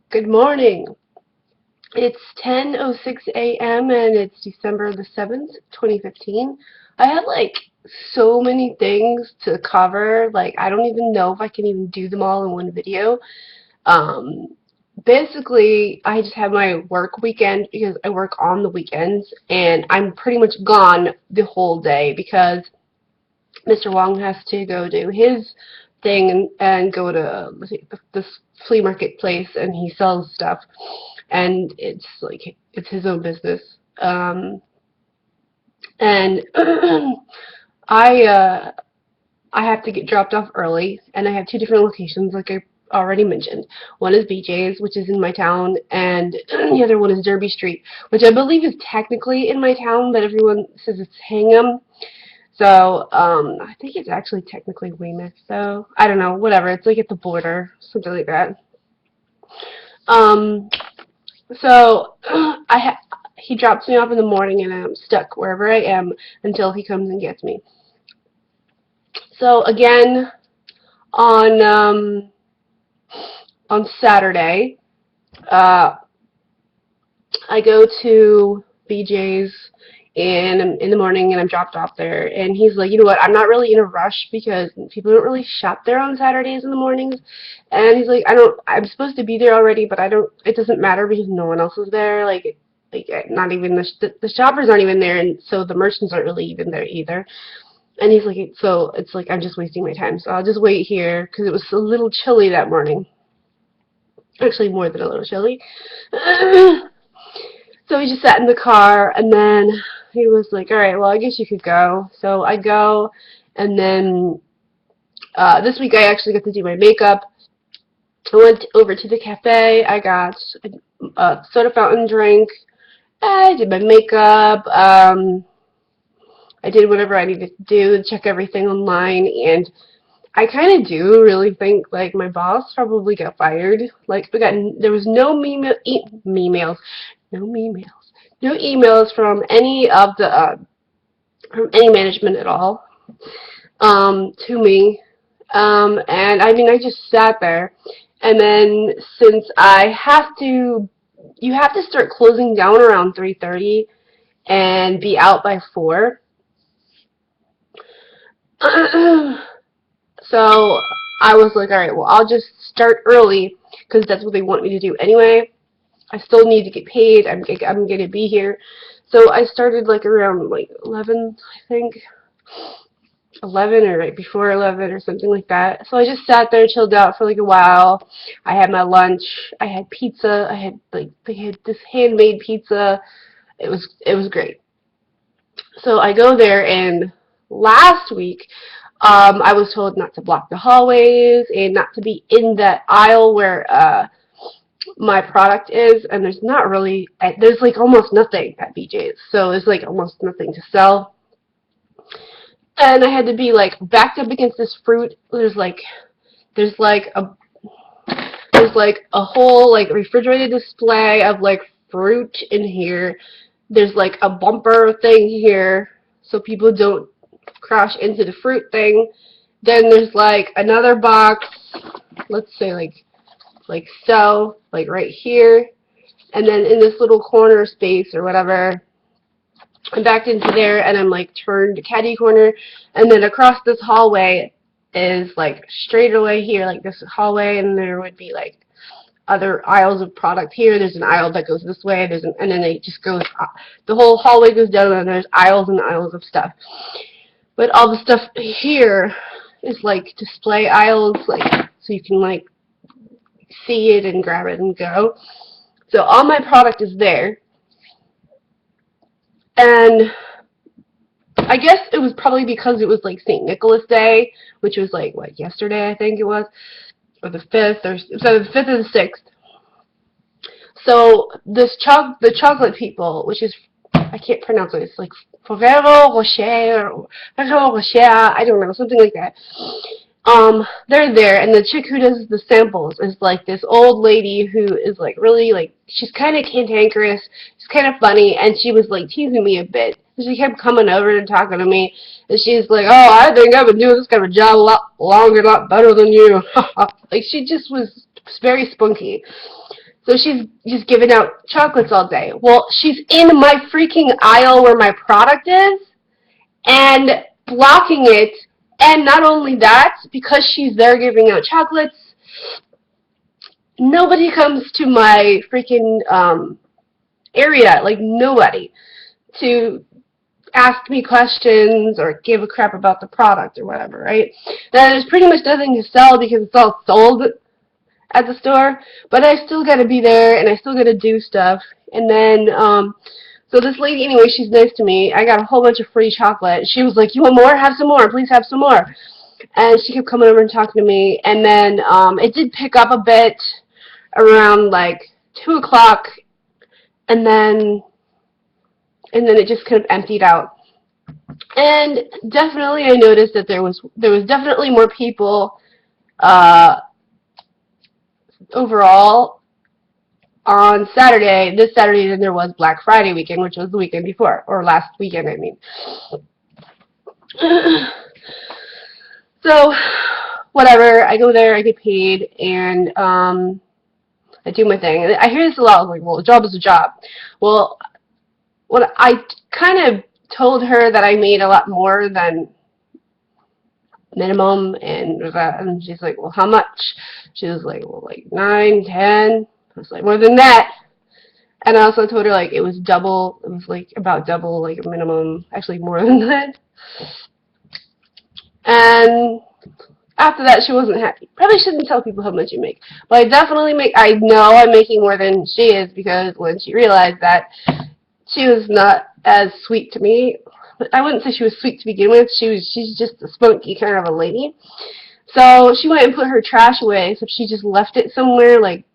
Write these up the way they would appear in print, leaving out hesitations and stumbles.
Good morning. It's 10:06 a.m. and it's December the 7th, 2015. I had so many things to cover. I don't even know if I can even do them all in one video. Um, Basically, I just have my work weekend because I work on the weekends and I'm pretty much gone the whole day because Mr. Wong has to go do his thing and go to this flea market place and he sells stuff and it's his own business. And I uh, I have to get dropped off early, and I have two different locations, like I already mentioned. One is BJ's, which is in my town, and the other one is Derby Street, which I believe is technically in my town, but everyone says it's Hingham. So I think it's actually technically Weymouth. So I don't know, whatever. It's like at the border, something like that. Um, So he drops me off in the morning and I'm stuck wherever I am until he comes and gets me. So again on Saturday, uh, I go to BJ's in the morning and I'm dropped off there and he's like, you know what, I'm not really in a rush because people don't really shop there on Saturdays in the mornings, and he's like, I'm supposed to be there already, but I don't, it doesn't matter because no one else is there, not even the shoppers aren't even there, and so the merchants aren't really even there either. And he's like, so it's like I'm just wasting my time, so I'll just wait here because it was a little chilly that morning, actually more than a little chilly. So we just sat in the car, and then he was like, all right, well, I guess you could go. So I go, and then this week I actually got to do my makeup. I went over to the cafe. I got a soda fountain drink. I did my makeup. I did whatever I needed to do, check everything online, and I kind of do really think my boss probably got fired. There was no me-mails, no me-mails, no emails from any of the from any management at all to me. And I mean, I just sat there, and then since you have to start closing down around 3:30 and be out by 4. So I was like, all right, well, I'll just start early because that's what they want me to do anyway. I still need to get paid. I'm going to be here. So I started around 11, I think. 11 or right before 11 or something like that. So I just sat there, chilled out for a while. I had my lunch. I had pizza. They had this handmade pizza. It was great. So I go there, and last week I was told not to block the hallways and not to be in that aisle where my product is, and there's almost nothing at BJ's, so there's almost nothing to sell. And I had to be backed up against this fruit. There's a whole refrigerated display of fruit in here. There's a bumper thing here so people don't crash into the fruit thing. Then there's another box, let's say so, right here. And then in this little corner space or whatever, I'm backed into there, and I'm turned caddy corner, and then across this hallway is straight away here, this hallway, and there would be other aisles of product here. There's an aisle that goes this way, and then it just goes, the whole hallway goes down, and there's aisles and aisles of stuff. But all the stuff here is display aisles, so you can see it and grab it and go. So all my product is there. And I guess it was probably because it was St. Nicholas Day, which was yesterday, I think it was, or the 5th, or so the 5th or the 6th. So the chocolate people, which is, I can't pronounce it, it's Ferrero Rocher, or Ferrero Rocher, I don't know, something like that. They're there, and the chick who does the samples is this old lady who is really she's kind of cantankerous, she's kind of funny, and she was teasing me a bit. She kept coming over and talking to me, and she's like, oh, I think I've been doing this kind of job a lot longer, a lot better than you. She just was very spunky. So she's just giving out chocolates all day. Well, she's in my freaking aisle where my product is and blocking it. And not only that, because she's there giving out chocolates, nobody comes to my freaking area, like nobody, to ask me questions or give a crap about the product or whatever, right? Now, there's pretty much nothing to sell because it's all sold at the store, but I still gotta be there and I still gotta do stuff. And then, so this lady, anyway, she's nice to me. I got a whole bunch of free chocolate. She was like, "You want more? Have some more. Please have some more." And she kept coming over and talking to me. And then it did pick up a bit around like 2 o'clock, and then it just kind of emptied out. And definitely, I noticed that there was definitely more people overall on Saturday, this Saturday, than there was Black Friday weekend, which was the weekend before, or last weekend, I mean. So, whatever, I go there, I get paid, and I do my thing. And I hear this a lot, like, well, a job is a job. Well, what I kind of told her that I made a lot more than minimum, and she's like, well, how much? She was like, well, like 9, 10. I was like, more than that. And I also told her, like, it was double, it was like about double, like a minimum, actually more than that. And after that, she wasn't happy. Probably shouldn't tell people how much you make, but I definitely I know I'm making more than she is, because when she realized that she was not as sweet to me, I wouldn't say she was sweet to begin with, she's just a spunky kind of a lady. So she went and put her trash away, so she just left it somewhere, like,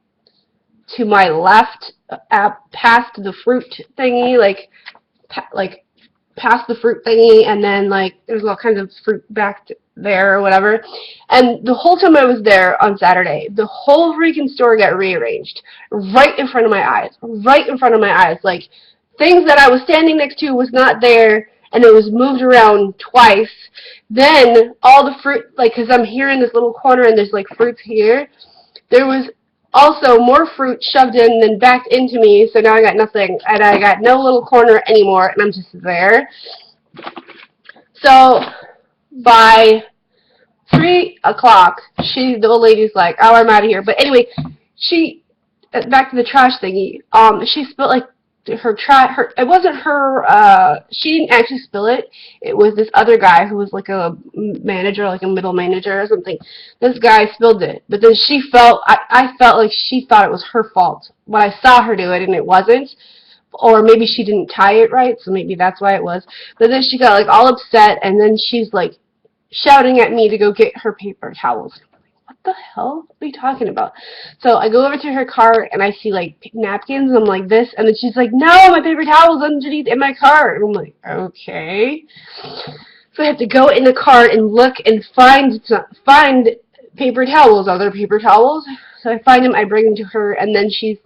to my left, past the fruit thingy, like past the fruit thingy, and then, like, there's all kinds of fruit back there or whatever. And the whole time I was there on Saturday, the whole freaking store got rearranged right in front of my eyes. Right in front of my eyes. Like, things that I was standing next to was not there, and it was moved around twice. Then all the fruit, like, because I'm here in this little corner and there's, like, fruits here, there was also more fruit shoved in and backed into me, so now I got nothing, and I got no little corner anymore, and I'm just there. So by 3 o'clock, the old lady's like, oh, I'm out of here. But anyway, back to the trash thingy, she spilled, like, it wasn't her, she didn't actually spill it. It was this other guy who was like a manager, like a middle manager or something. This guy spilled it, but then I felt like she thought it was her fault when I saw her do it, and it wasn't. Or maybe she didn't tie it right, so maybe that's why it was. But then she got, like, all upset, and then she's, like, shouting at me to go get her paper towels. What the hell are you talking about? So I go over to her cart, and I see, like, napkins, and I'm like, this, and then she's like, no, my paper towel's underneath in my cart. And I'm like, okay. So I have to go in the cart and look and find paper towels, other paper towels. So I find them, I bring them to her, and then she's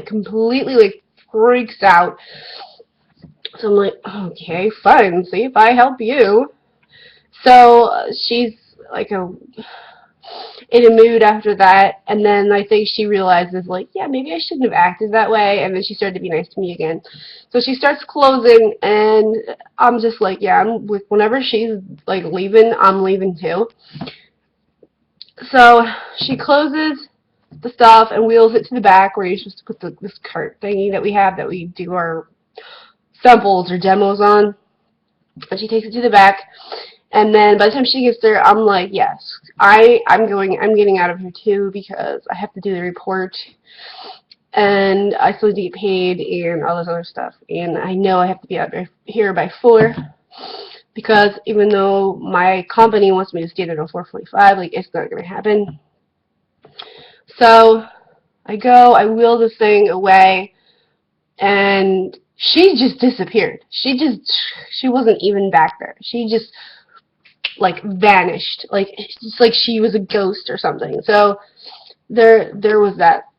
completely, like, freaks out. So I'm like, okay, fine, see if I help you. So she's, like, in a mood after that, and then I think she realizes, like, yeah, maybe I shouldn't have acted that way, and then she started to be nice to me again. So she starts closing, and I'm just like, yeah, whenever she's, like, leaving, I'm leaving too. So she closes the stuff and wheels it to the back where you're supposed to put this cart thingy that we have that we do our samples or demos on, and she takes it to the back. And then by the time she gets there, I'm like, yes, I'm getting out of here too, because I have to do the report, and I still need to get paid and all this other stuff. And I know I have to be out here by 4, because even though my company wants me to stay there till 4:45, like, it's not going to happen. So I go, I wheel the thing away, and she just disappeared. She wasn't even back there. She just, like, vanished. Like, it's like she was a ghost or something. So there was that.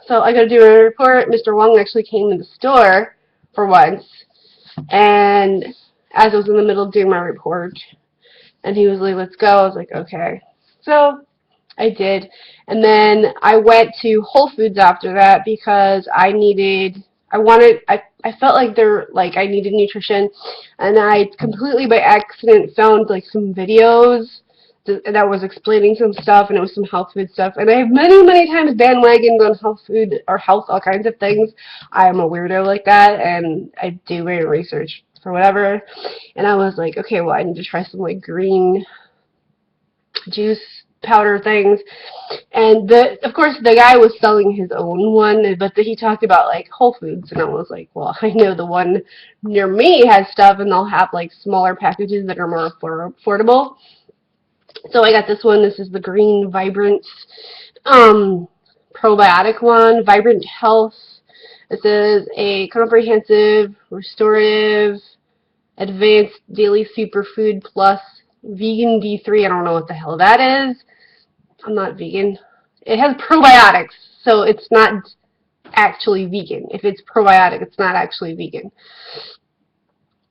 So I gotta do a report. Mr. Wong actually came in the store for once, and as I was in the middle of doing my report, and he was like, let's go. I was like, okay. So I did. And then I went to Whole Foods after that because I felt like I needed nutrition, and I completely by accident found like some videos that was explaining some stuff, and it was some health food stuff. And I have many times bandwagoned on health food or health, all kinds of things. I am a weirdo like that, and I do my research for whatever. And I was like, okay, well, I need to try some like green juice powder things. And of course the guy was selling his own one, but he talked about like Whole Foods, and I was like, well, I know the one near me has stuff, and they'll have like smaller packages that are more affordable. So I got this one. This is the green Vibrance probiotic one, Vibrant Health. This is a comprehensive, restorative, advanced daily superfood plus vegan D3. I don't know what the hell that is. I'm not vegan. It has probiotics, so it's not actually vegan. If it's probiotic, it's not actually vegan.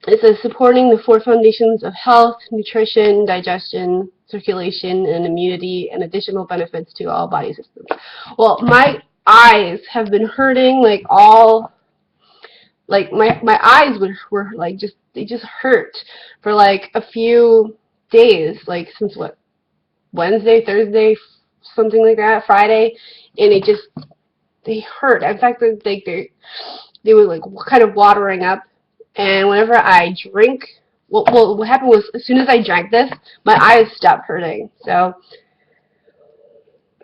It says supporting the four foundations of health, nutrition, digestion, circulation, and immunity, and additional benefits to all body systems. Well, my eyes have been hurting my eyes were like they just hurt for like a few days, like since what, Wednesday, Thursday, something like that, Friday, and they hurt. In fact, they were like kind of watering up, and whenever I drink, what happened was as soon as I drank this, my eyes stopped hurting. So,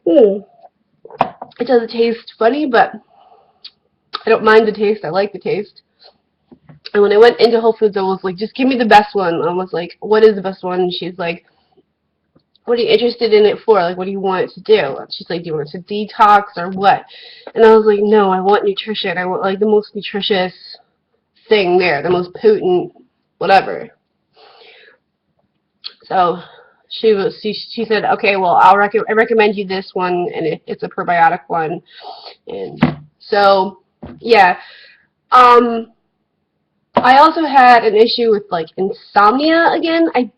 it doesn't taste funny, but I don't mind the taste. I like the taste. And when I went into Whole Foods, I was like, just give me the best one. I was like, what is the best one? And she's like, what are you interested in it for? Like, what do you want it to do? And she's like, do you want it to detox or what? And I was like, no, I want nutrition. I want like the most nutritious thing there, the most potent whatever. So she said, okay, well, I recommend you this one, and it's a probiotic one. And so yeah, I also had an issue with like insomnia again. I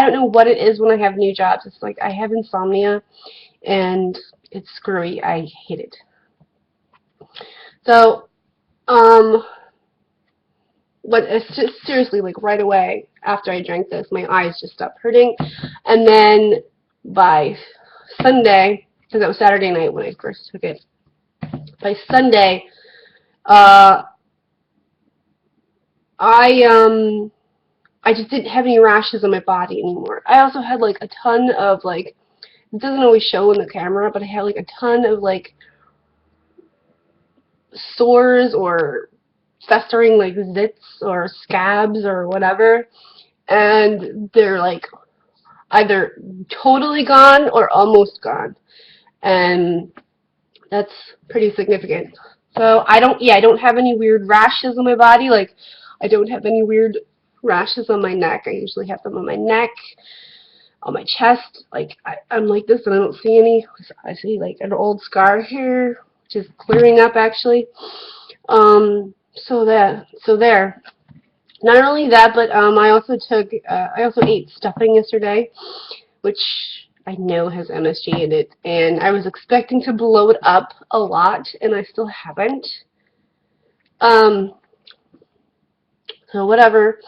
don't know what it is when I have new jobs. It's like I have insomnia, and it's screwy. I hate it. So but it's just seriously, like right away after I drank this, my eyes just stopped hurting. And then by Sunday, because it was Saturday night when I first took it, by Sunday, I just didn't have any rashes on my body anymore. I also had like a ton of like, it doesn't always show in the camera, but I had like a ton of like sores or festering like zits or scabs or whatever, and they're like either totally gone or almost gone, and that's pretty significant. So I don't have any weird rashes on my body. Like, I don't have any weird rashes on my neck. I usually have them on my neck, on my chest. Like, I'm like this and I don't see any. I see like an old scar here, which is clearing up actually. So there. Not only that, but I also ate stuffing yesterday, which I know has MSG in it, and I was expecting to blow it up a lot, and I still haven't. So whatever.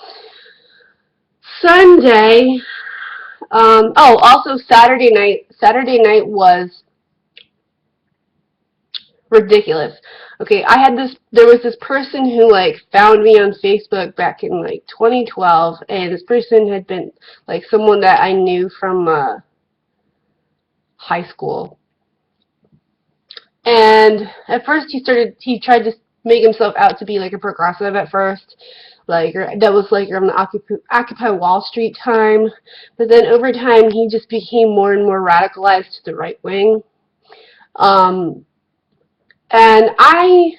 Sunday. Oh, also Saturday night. Saturday night was ridiculous. Okay, there was this person who like found me on Facebook back in like 2012, and this person had been like someone that I knew from high school. And at first he tried to make himself out to be like a progressive at first. Like, that was like around the Occupy Wall Street time. But then over time he just became more and more radicalized to the right wing. And I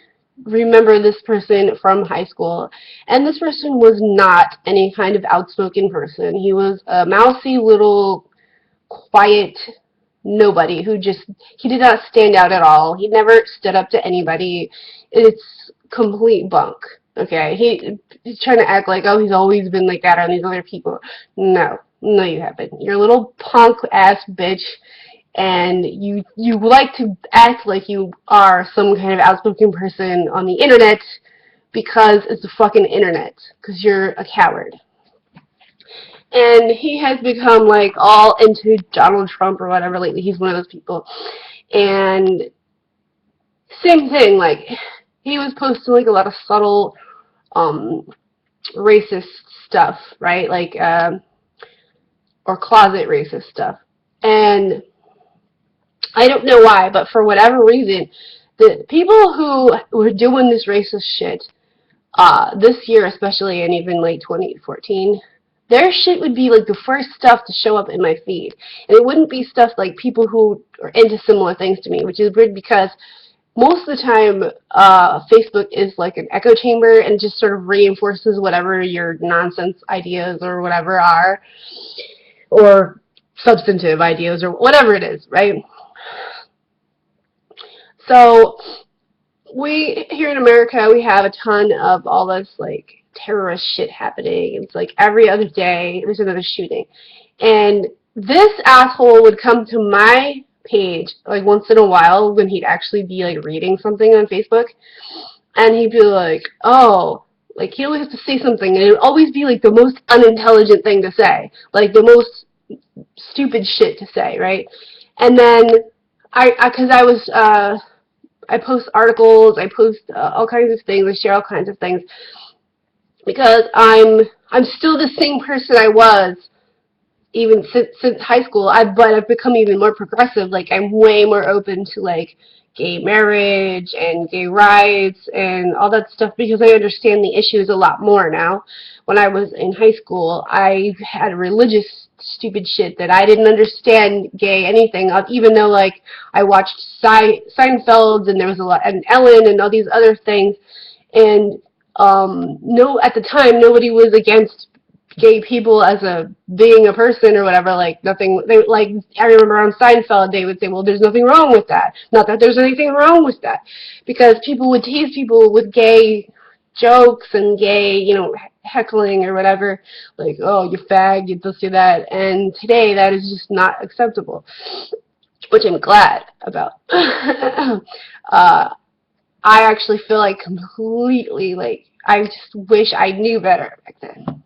remember this person from high school, and this person was not any kind of outspoken person. He was a mousy little quiet nobody he did not stand out at all. He never stood up to anybody. It's complete bunk. Okay, he's trying to act like, oh, he's always been like that on these other people. No, you haven't. You're a little punk ass bitch, and you like to act like you are some kind of outspoken person on the internet because it's the fucking internet, because you're a coward. And he has become like all into Donald Trump or whatever lately. He's one of those people. And same thing, like he was posting like a lot of subtle racist stuff, right? Like or closet racist stuff. And I don't know why, but for whatever reason, the people who were doing this racist shit, this year especially, and even like 2014, their shit would be like the first stuff to show up in my feed. And it wouldn't be stuff like people who are into similar things to me, which is weird because most of the time, Facebook is like an echo chamber and just sort of reinforces whatever your nonsense ideas or whatever are, or substantive ideas or whatever it is, right? So we here in America, we have a ton of all this like terrorist shit happening. It's like every other day there's another shooting, and this asshole would come to my page like once in a while when he'd actually be like reading something on Facebook, and he'd be like, oh, like he always has to say something, and it would always be like the most unintelligent thing to say, like the most stupid shit to say, right? And then I post articles, I post all kinds of things, I share all kinds of things, because I'm still the same person I was even since high school. But I've become even more progressive. Like I'm way more open to like gay marriage and gay rights and all that stuff because I understand the issues a lot more now. When I was in high school, I had religious stupid shit that I didn't understand gay anything of, even though like I watched Seinfeld and there was a lot, and Ellen and all these other things, and no, at the time nobody was against gay people as a being a person or whatever. Like nothing, they, like I remember on Seinfeld they would say, well, there's nothing wrong with that. Not that there's anything wrong with that, because people would tease people with gay jokes and gay, you know, heckling or whatever, like, oh, you fag, you this, you that, and today that is just not acceptable, which I'm glad about. I actually feel like completely, like, I just wish I knew better back then.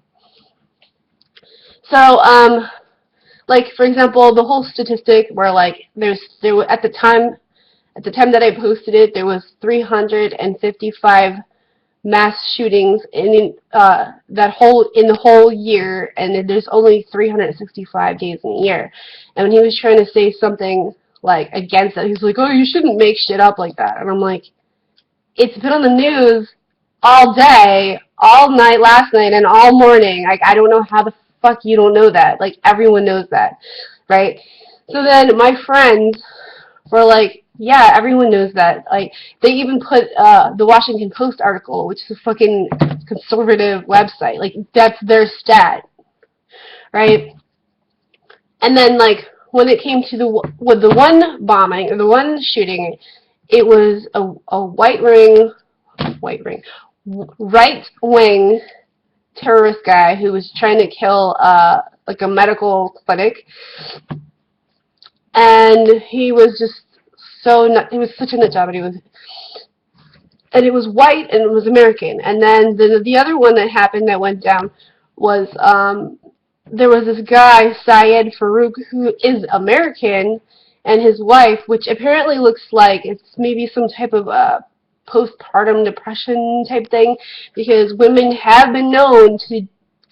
So, like, for example, the whole statistic where, like, at the time that I posted it, there was 355 mass shootings in the whole year, and there's only 365 days in a year. And when he was trying to say something like against that, he's like, oh, you shouldn't make shit up like that. And I'm like, it's been on the news all day, all night last night, and all morning. Like, I don't know how the fuck you don't know that. Like, everyone knows that, right? So then my friends were like, yeah, everyone knows that. Like, they even put the Washington Post article, which is a fucking conservative website. Like, that's their stat, right? And then, like, when it came to the one bombing or the one shooting, it was a right-wing terrorist guy who was trying to kill like a medical clinic, and he was just he was such a nut job, and it was white and it was American. And then the other one that happened that went down was there was this guy, Syed Farouk, who is American, and his wife, which apparently looks like it's maybe some type of postpartum depression type thing, because women have been known to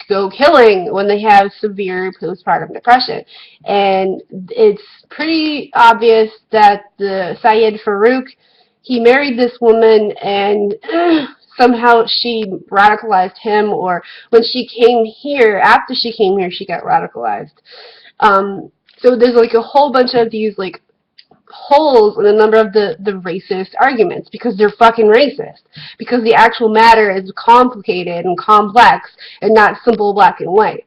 go killing when they have severe postpartum depression. And it's pretty obvious that the Syed Farouk, he married this woman, and somehow she radicalized him, or when she came here, after she came here, she got radicalized. So there's like a whole bunch of these like holes in a number of the racist arguments, because they're fucking racist, because the actual matter is complicated and complex and not simple black and white.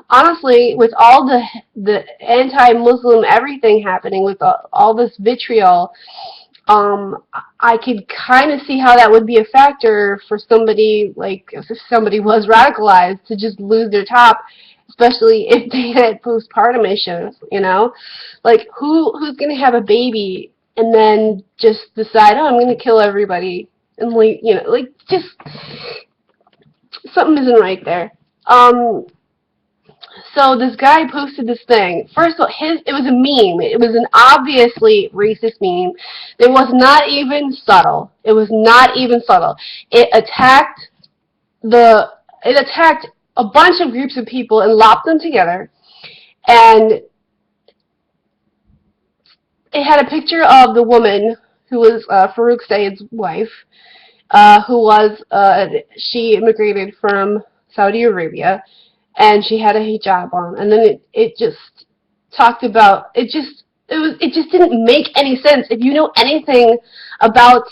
Honestly, with all the anti-Muslim everything happening, with all this vitriol, I could kind of see how that would be a factor for somebody, like if somebody was radicalized, to just lose their top especially if they had postpartum issues, you know? Like, who's going to have a baby and then just decide, oh, I'm going to kill everybody and, like, you know, like, just something isn't right there. So this guy posted this thing. First of all, it was a meme. It was an obviously racist meme. It was not even subtle. It was not even subtle. It attacked a bunch of groups of people and lopped them together. And it had a picture of the woman who was Farouk Saeed's wife, she immigrated from Saudi Arabia, and she had a hijab on, and then it just talked about, it just didn't make any sense. If you know anything about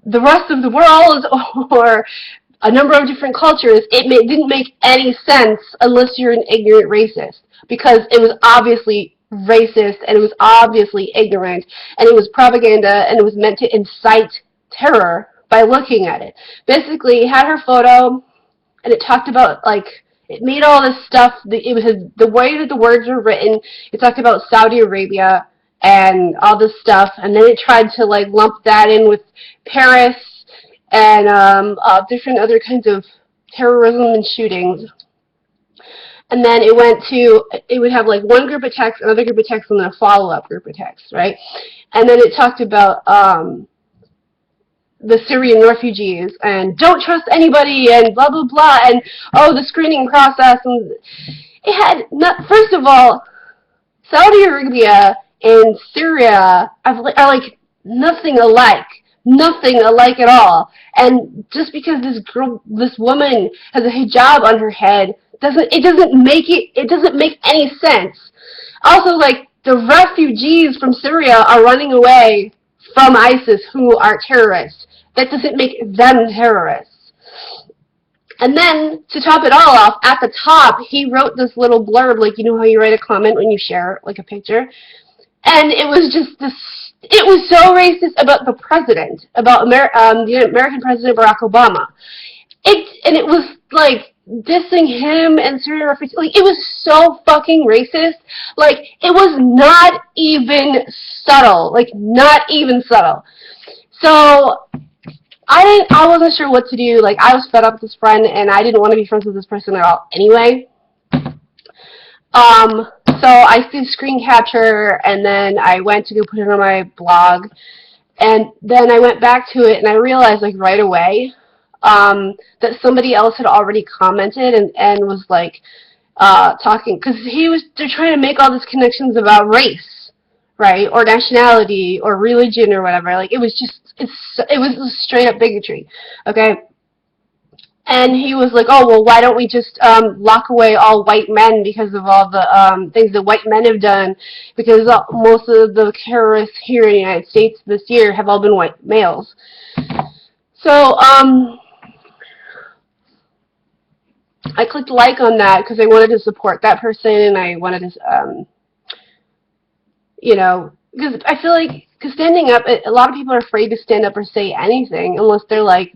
the rest of the world or a number of different cultures, didn't make any sense unless you're an ignorant racist, because it was obviously racist and it was obviously ignorant and it was propaganda and it was meant to incite terror by looking at it. Basically, it had her photo and it talked about, like, it made all this stuff, it was the way that the words were written, it talked about Saudi Arabia and all this stuff, and then it tried to, like, lump that in with Paris and different other kinds of terrorism and shootings. And then it would have, like, one group of text, another group of text, and then a follow-up group of text, right? And then it talked about the Syrian refugees and don't trust anybody and blah, blah, blah, and, oh, the screening process. And it had, first of all, Saudi Arabia and Syria are like nothing alike. Nothing alike at all. And just because this woman has a hijab on her head, it doesn't make any sense. Also, like, the refugees from Syria are running away from ISIS, who are terrorists. That doesn't make them terrorists. And then, to top it all off, at the top, he wrote this little blurb, like, you know how you write a comment when you share, like, a picture? And it was just this, it was so racist about the president, about the American President Barack Obama. And it was, like, dissing him and Syrian refugees. Like, it was so fucking racist. Like, it was not even subtle. Like, not even subtle. So I wasn't sure what to do. Like, I was fed up with this friend, and I didn't want to be friends with this person at all anyway. So I did screen capture, and then I went to go put it on my blog, and then I went back to it, and I realized, like, right away that somebody else had already commented and was, like, talking, because they're trying to make all these connections about race, right, or nationality, or religion, or whatever. Like, it was straight up bigotry, okay? And he was like, oh, well, why don't we just lock away all white men because of all the things that white men have done, because most of the terrorists here in the United States this year have all been white males. So I clicked like on that because I wanted to support that person, and I wanted to, you know, because I feel like, because standing up, a lot of people are afraid to stand up or say anything unless they're, like,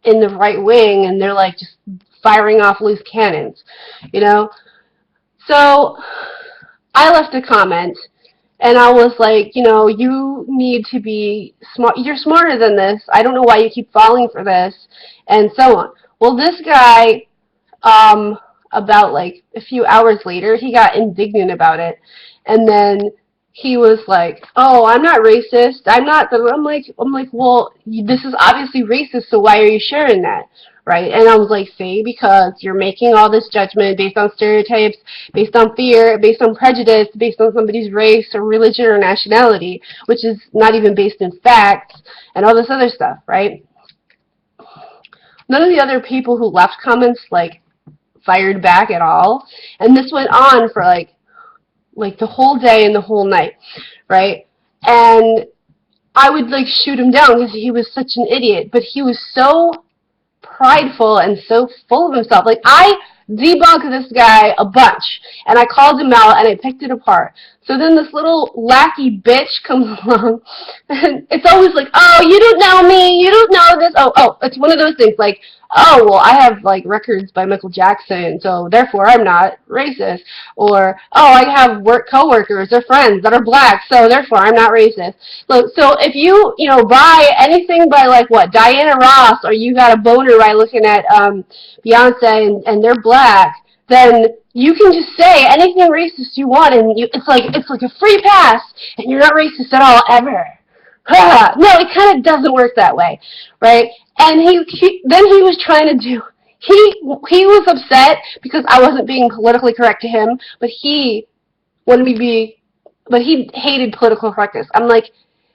in the right wing and they're, like, just firing off loose cannons, you know? So I left a comment, and I was like, you know, you need to be smart. You're smarter than this. I don't know why you keep falling for this, and so on. Well, this guy, about, like, a few hours later, he got indignant about it, and then he was like, oh, I'm not racist. I'm like, well, this is obviously racist, so why are you sharing that, right? And I was like, see, because you're making all this judgment based on stereotypes, based on fear, based on prejudice, based on somebody's race or religion or nationality, which is not even based in facts, and all this other stuff, right? None of the other people who left comments, like, fired back at all, and this went on for, like the whole day and the whole night, right? And I would, like, shoot him down because he was such an idiot, but he was so prideful and so full of himself. Like, I debunked this guy a bunch, and I called him out, and I picked it apart. So then this little lackey bitch comes along, and it's always like, oh, you don't know me, you don't know this. Oh, it's one of those things, like, oh, well, I have, like, records by Michael Jackson, so therefore I'm not racist. Or, oh, I have coworkers or friends that are black, so therefore I'm not racist. So if you, buy anything by, like, what, Diana Ross, or you got a boner by looking at Beyonce and they're black, then you can just say anything racist you want, and it's like a free pass, and you're not racist at all, ever. No, it kind of doesn't work that way, right? And then he was trying to do, he was upset because I wasn't being politically correct to him, but he wanted me to be, but he hated political correctness. I'm like,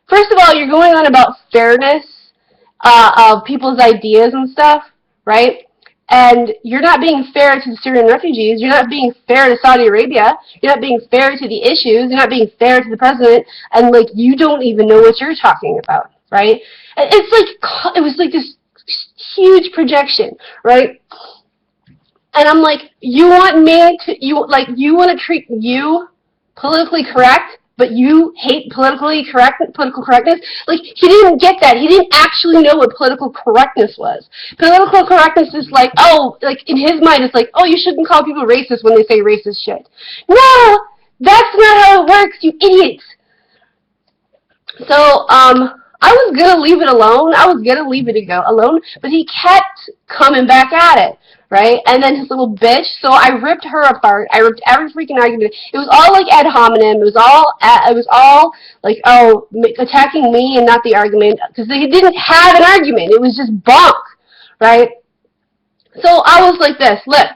first of all, you're going on about fairness of people's ideas and stuff, right? And you're not being fair to the Syrian refugees. You're not being fair to Saudi Arabia. You're not being fair to the issues. You're not being fair to the president. And, like, you don't even know what you're talking about, right? And it's like, it was like this huge projection, right? And I'm like, you want to treat you politically correct, but you hate political correctness? Like, he didn't get that. He didn't actually know what political correctness was. Political correctness is like, oh, like, in his mind, it's like, oh, you shouldn't call people racist when they say racist shit. No! That's not how it works, you idiots! So, I was gonna leave it alone. I was gonna leave it alone, but he kept coming back at it, right? And then his little bitch. So I ripped her apart. I ripped every freaking argument. It was all like ad hominem. It was all like, oh, attacking me and not the argument, because he didn't have an argument. It was just bunk, right? So I was like this. Look,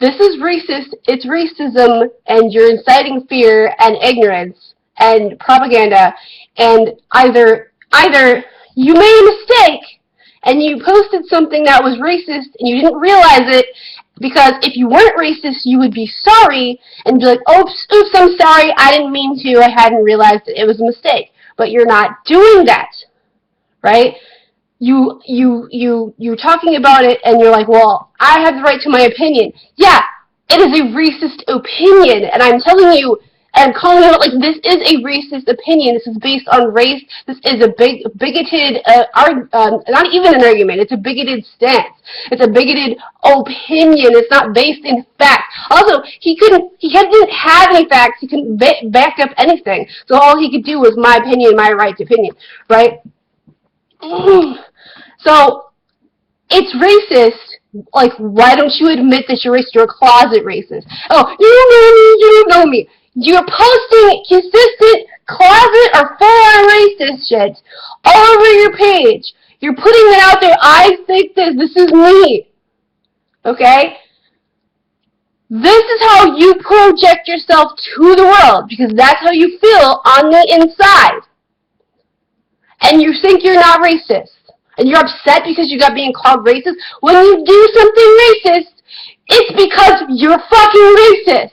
this is racist. It's racism, and you're inciting fear and ignorance and propaganda, and either you made a mistake and you posted something that was racist and you didn't realize it, because if you weren't racist, you would be sorry and be like, oops, I'm sorry, I didn't mean to, I hadn't realized it was a mistake. But you're not doing that, right? You're talking about it and you're like, well, I have the right to my opinion. Yeah, it is a racist opinion, and I'm telling you, and calling it out like, this is a racist opinion. This is based on race. This is a bigoted, not even an argument. It's a bigoted stance. It's a bigoted opinion. It's not based in fact. Also, he didn't have any facts. He couldn't back up anything. So all he could do was my opinion, my right opinion, right? So it's racist. Like, why don't you admit that you're racist? You're a closet racist. Oh, you don't know me. You're posting consistent closet or full-on racist shit all over your page. You're putting it out there. I think this is me. Okay? This is how you project yourself to the world, because that's how you feel on the inside. And you think you're not racist. And you're upset because you got being called racist. When you do something racist, it's because you're fucking racist.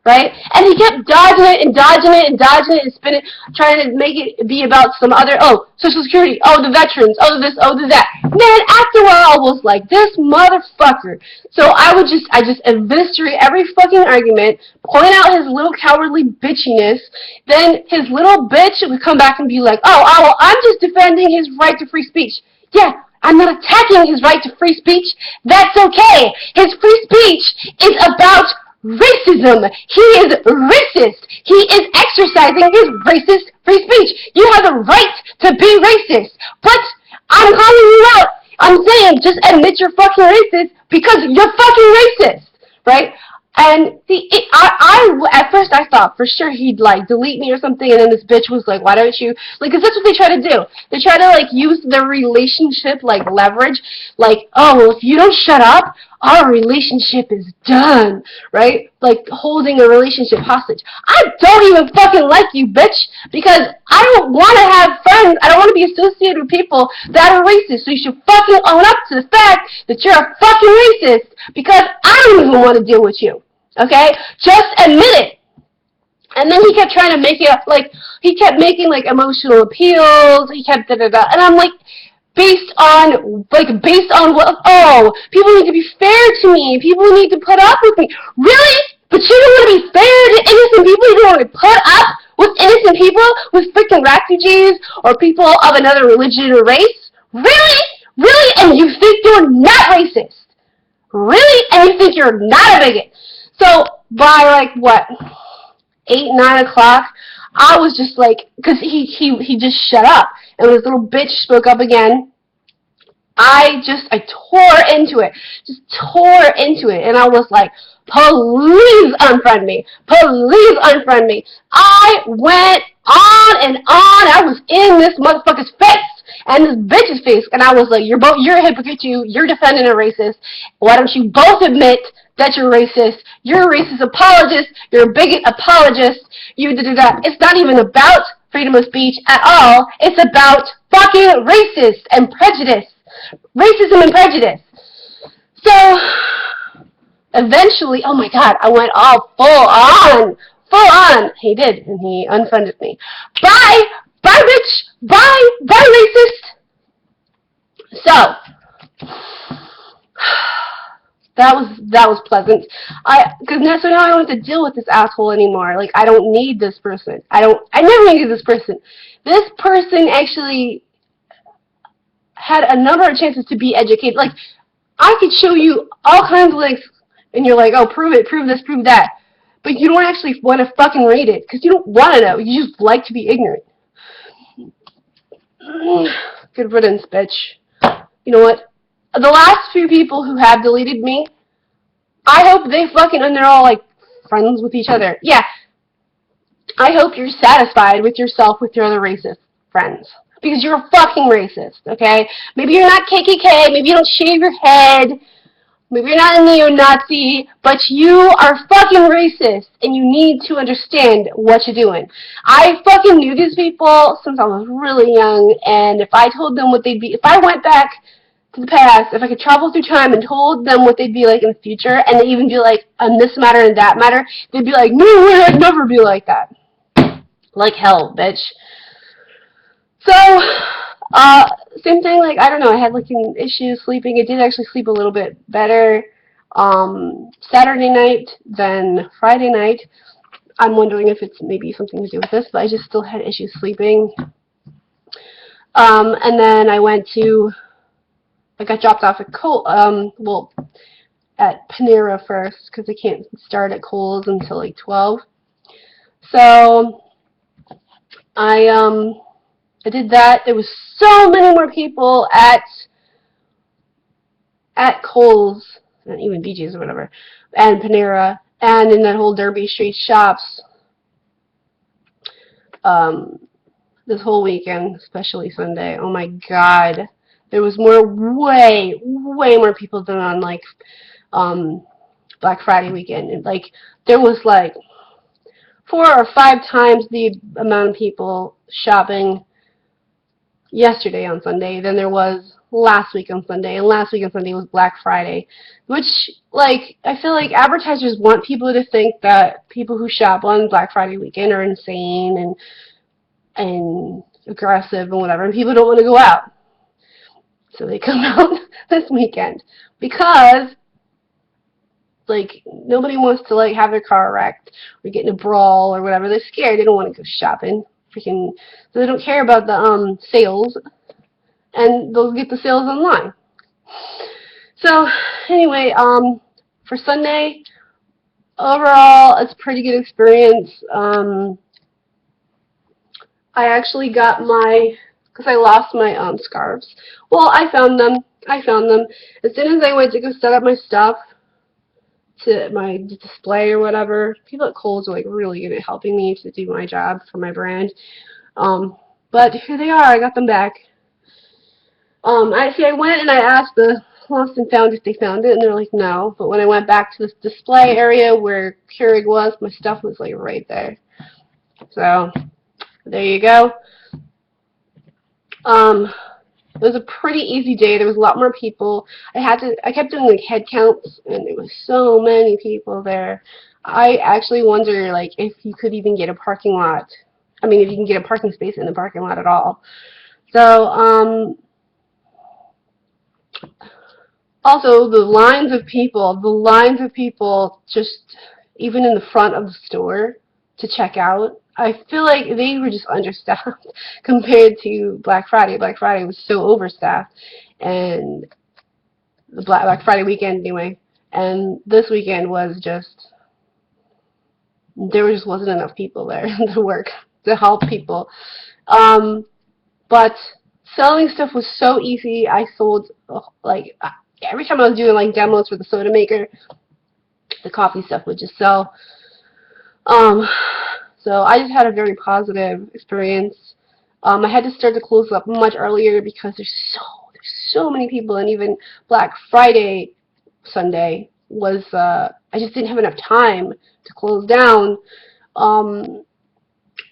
Right? And he kept dodging it and spinning, trying to make it be about some other, oh, Social Security, oh, the veterans, oh, this, oh, that. Man, after a while, I was like, this motherfucker. So I just eviscerate every fucking argument, point out his little cowardly bitchiness, then his little bitch would come back and be like, oh, well, I'm just defending his right to free speech. Yeah, I'm not attacking his right to free speech. That's okay. His free speech is about racism. He is racist. He is exercising his racist free speech. You have the right to be racist. But I'm calling you out. I'm saying just admit you're fucking racist because you're fucking racist. Right? And at first I thought for sure he'd like delete me or something, and then this bitch was like, why don't you, like, cause that's what they try to do. They try to like use their relationship like leverage, like, oh, well, if you don't shut up, our relationship is done, right? Like holding a relationship hostage. I don't even fucking like you, bitch, because I don't want to have friends. I don't want to be associated with people that are racist. So you should fucking own up to the fact that you're a fucking racist, because I don't even want to deal with you. Okay? Just admit it. And then he kept trying to make it like, he kept making like emotional appeals. He kept da-da-da. And I'm like, based on what, oh, people need to be fair to me. People need to put up with me. Really? But you don't want to be fair to innocent people? You don't want to put up with innocent people, with freaking refugees or people of another religion or race? Really? Really? And you think you're not racist? Really? And you think you're not a bigot? So by like what, 8, 9 o'clock, I was just like, because he just shut up, and this little bitch spoke up again. I tore into it, and I was like, please unfriend me, please unfriend me. I went on and on. I was in this motherfucker's face and this bitch's face, and I was like, you're a hypocrite, you're defending a racist. Why don't you both admit that you're racist? You're a racist apologist, you're a bigot apologist, It's not even about freedom of speech at all. It's about fucking racist and prejudice. Racism and prejudice. So, eventually, oh my god, I went all full on. He did, and he unfriended me. Bye, bitch, bye, racist. So, that was pleasant. So now I don't have to deal with this asshole anymore. Like, I don't need this person. I never needed this person. This person actually had a number of chances to be educated. Like, I could show you all kinds of links, and you're like, oh, prove it, prove this, prove that. But you don't actually want to fucking read it, because you don't want to know. You just like to be ignorant. Good riddance, bitch. You know what? The last few people who have deleted me, I hope and they're all, like, friends with each other. Yeah. I hope you're satisfied with yourself with your other racist friends. Because you're a fucking racist, okay? Maybe you're not KKK, maybe you don't shave your head, maybe you're not a neo-Nazi, but you are fucking racist, and you need to understand what you're doing. I fucking knew these people since I was really young, and if I told them what they'd be, if I went back to the past, if I could travel through time and told them what they'd be like in the future, and they'd even be like, on this matter and that matter, they'd be like, no way, I'd never be like that. Like hell, bitch. So, same thing, like, I don't know, I had, like, issues sleeping. I did actually sleep a little bit better Saturday night than Friday night. I'm wondering if it's maybe something to do with this, but I just still had issues sleeping. And then I got dropped off at Panera first, because I can't start at Kohl's until, like, 12. So, I did that. There was so many more people at Kohl's, and even BJ's or whatever, and Panera, and in that whole Derby Street shops this whole weekend, especially Sunday. Oh my god. There was way more people than on, like, Black Friday weekend. And, like, there was, like, 4 or 5 times the amount of people shopping yesterday on Sunday than there was last week on Sunday, and last week on Sunday was Black Friday, which, like, I feel like advertisers want people to think that people who shop on Black Friday weekend are insane and aggressive and whatever, and people don't want to go out. So they come out this weekend because, like, nobody wants to, like, have their car wrecked or get in a brawl or whatever. They're scared. They don't want to go shopping. So they don't care about the sales, and they'll get the sales online. So anyway, for Sunday, overall, it's a pretty good experience. I actually got because I lost my scarves. Well, I found them. As soon as I went to go set up my stuff to my display or whatever, people at Kohl's are, like, really good at helping me to do my job for my brand. But here they are. I got them back. I went and I asked the lost and found if they found it, and they're like, no. But when I went back to this display area where Keurig was, my stuff was, like, right there. So there you go. It was a pretty easy day. There was a lot more people. I kept doing, like, head counts, and there was so many people there. I actually wonder, like, if you could even get a parking lot. I mean, if you can get a parking space in the parking lot at all. So, also, the lines of people just, even in the front of the store to check out, I feel like they were just understaffed compared to Black Friday. Black Friday was so overstaffed, and the Black Friday weekend anyway. And this weekend was just, there just wasn't enough people there to work, to help people. But selling stuff was so easy. I sold, like, every time I was doing like demos for the soda maker, the coffee stuff would just sell. Um, so I just had a very positive experience. I had to start to close up much earlier because there's so many people, and even Black Friday Sunday was, I just didn't have enough time to close down. Um,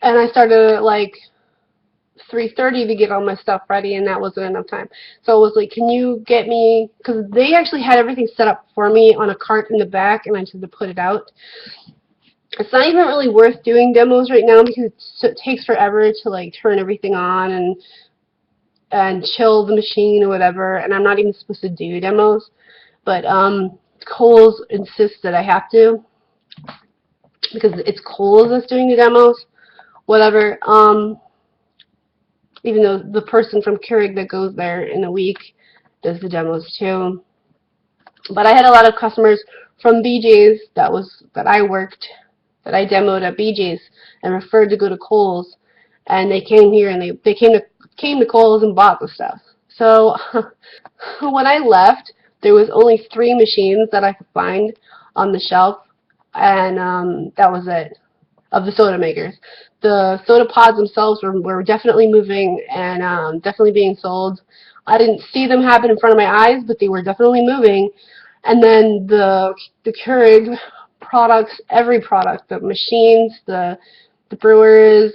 and I started at like 3:30 to get all my stuff ready, and that wasn't enough time. So I was like, can you get me, because they actually had everything set up for me on a cart in the back, and I just had to put it out. It's not even really worth doing demos right now because it takes forever to like turn everything on and chill the machine or whatever, and I'm not even supposed to do demos, but Kohl's insists that I have to because it's Kohl's that's doing the demos, whatever. Even though the person from Keurig that goes there in a week does the demos too. But I had a lot of customers from BJ's that I demoed at BJ's and referred to go to Kohl's, and they came here and they came to Kohl's and bought the stuff. So when I left, there was only 3 machines that I could find on the shelf, and that was it, of the soda makers. The soda pods themselves were definitely moving and definitely being sold. I didn't see them happen in front of my eyes, but they were definitely moving. And then the Keurig products, every product, the machines, the brewers,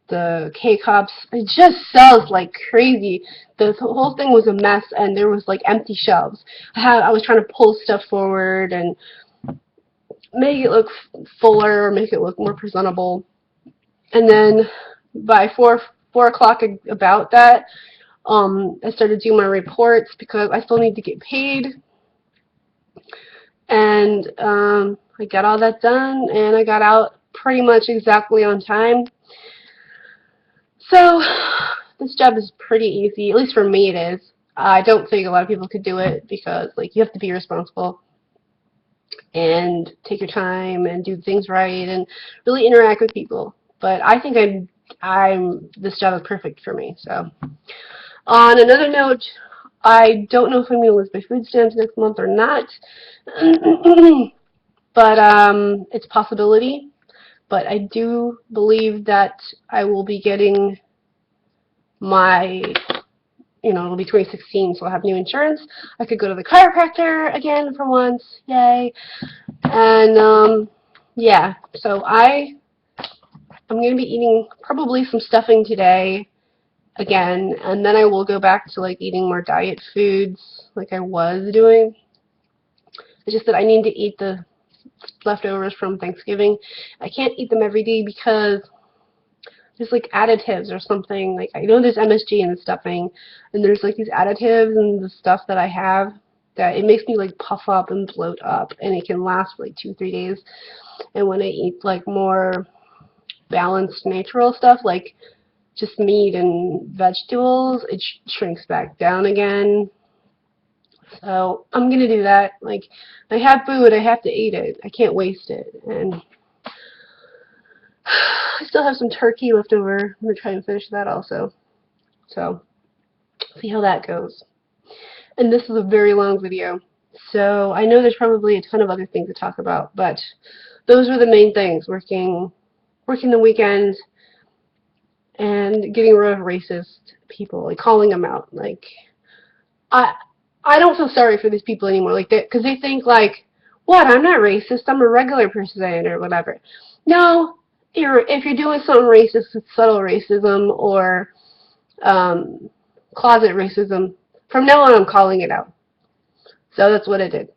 the K-cups, it just sells like crazy. The whole thing was a mess, and there was like empty shelves. I was trying to pull stuff forward and make it look fuller, make it look more presentable. And then by 4 o'clock, about that, I started doing my reports because I still need to get paid. And I got all that done, and I got out pretty much exactly on time. So this job is pretty easy, at least for me it is. I don't think a lot of people could do it because like you have to be responsible and take your time and do things right and really interact with people. But I think this job is perfect for me. So on another note, I don't know if I'm going to lose my food stamps next month or not, but it's a possibility. But I do believe that I will be getting my, it'll be 2016, so I'll have new insurance. I could go to the chiropractor again for once, yay. And yeah, so I'm going to be eating probably some stuffing today again, and then I will go back to like eating more diet foods like I was doing. It's just that I need to eat the leftovers from Thanksgiving. I can't eat them every day because there's like additives or something. Like, I know there's MSG in the stuffing, and there's like these additives in the stuff that I have that it makes me like puff up and bloat up, and it can last for like 2-3 days. And when I eat like more balanced natural stuff like just meat and vegetables, it shrinks back down again. So I'm gonna do that. Like, I have food, I have to eat it. I can't waste it. And I still have some turkey left over. I'm gonna try and finish that also. So see how that goes. And this is a very long video, so I know there's probably a ton of other things to talk about, but those were the main things: working the weekends and getting rid of racist people, like calling them out. Like, I don't feel sorry for these people anymore, like that, because they think like, what? I'm not racist. I'm a regular person or whatever. No, if you're doing something racist, it's subtle racism or closet racism. From now on, I'm calling it out. So that's what I did.